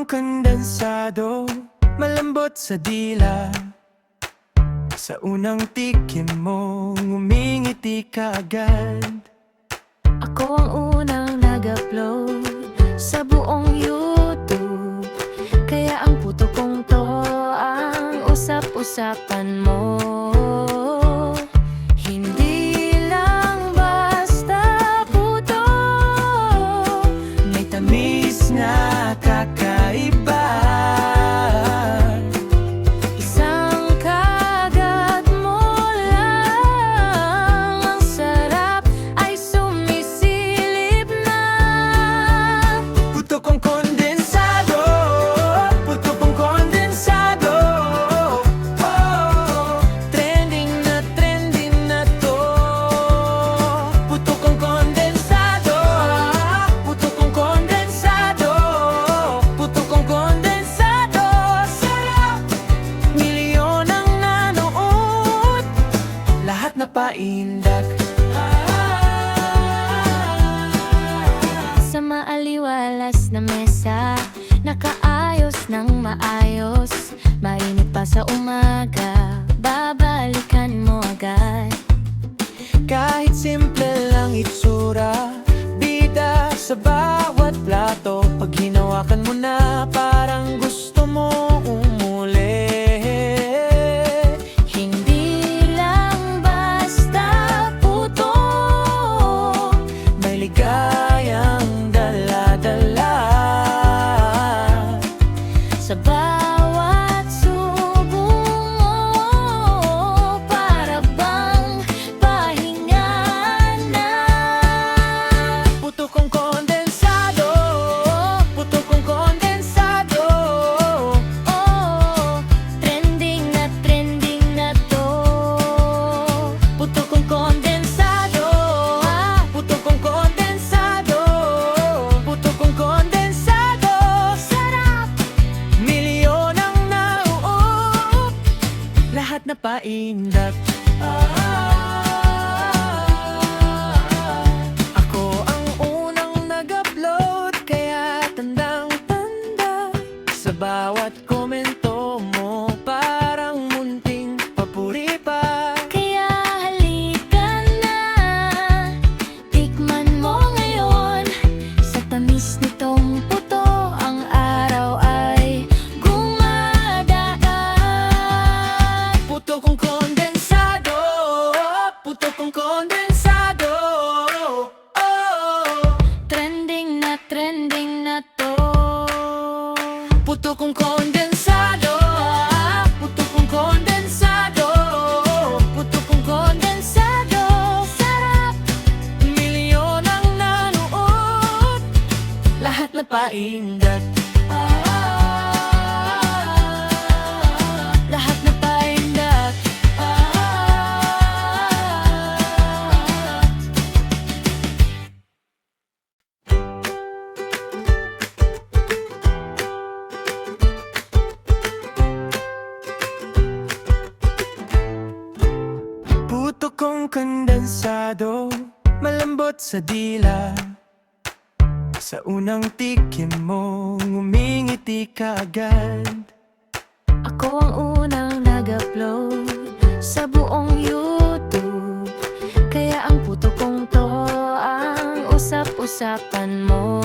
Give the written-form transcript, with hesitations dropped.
kondensado, malambot sa dila. Sa unang tikim mo, ngumingiti ka agad. Ako ang unang nag-upload sa buong YouTube, kaya ang puto kong to ang usap-usapan mo. Hindi lang basta puto, May tamis na kakaiba. isang kagat mo lang, ang sarap ay sumisilip na. Puto kong kondensado, puto kong kondensado. Oh, trending na to. Puto kong kondensado, puto kong kondensado. Puto kong kondensado, sarap. Milyon ang nanood, lahat na paindak. Sa maaliwalas na mesa, nakaayos ng maayos. Mainit pa sa umaga, babalikan mo agad. Kahit simple lang itsura, bida sa bawat plato. Pag hinawakan mo na, parang gusto mo umuli. Hindi lang basta puto, May ligayang dala-dala. sa bawat subo mo, para bang pahinga na. Puto kong kondensado, puto kong kondensado. Oh, trending na to. Puto kong kondensado, puto kong kondensado. Puto kong kondensado, Sarap! milyon ang nauup, lahat na paindak. Ako ang unang nag-upload, kaya tandang-tanda. Sa bawat komento mo, parang munting papuri pa. Kaya halika na, tikman mo ngayon. Sa tamis nitong puto, ang araw ay gumadaan. Puto kong kondensado, puto kong kondensado. Oh, Trending na to. puto kong kondensado, puto kong kondensado. Puto kong kondensado, Sarap! milyon ang nanood, lahat na paindak. Lahat na paindak. Puto kong kondensado, malambot sa dila. Sa unang tikim mo, ngumingiti ka agad. Ako ang unang nag-upload sa buong YouTube, kaya ang puto kong to ang usap-usapan mo.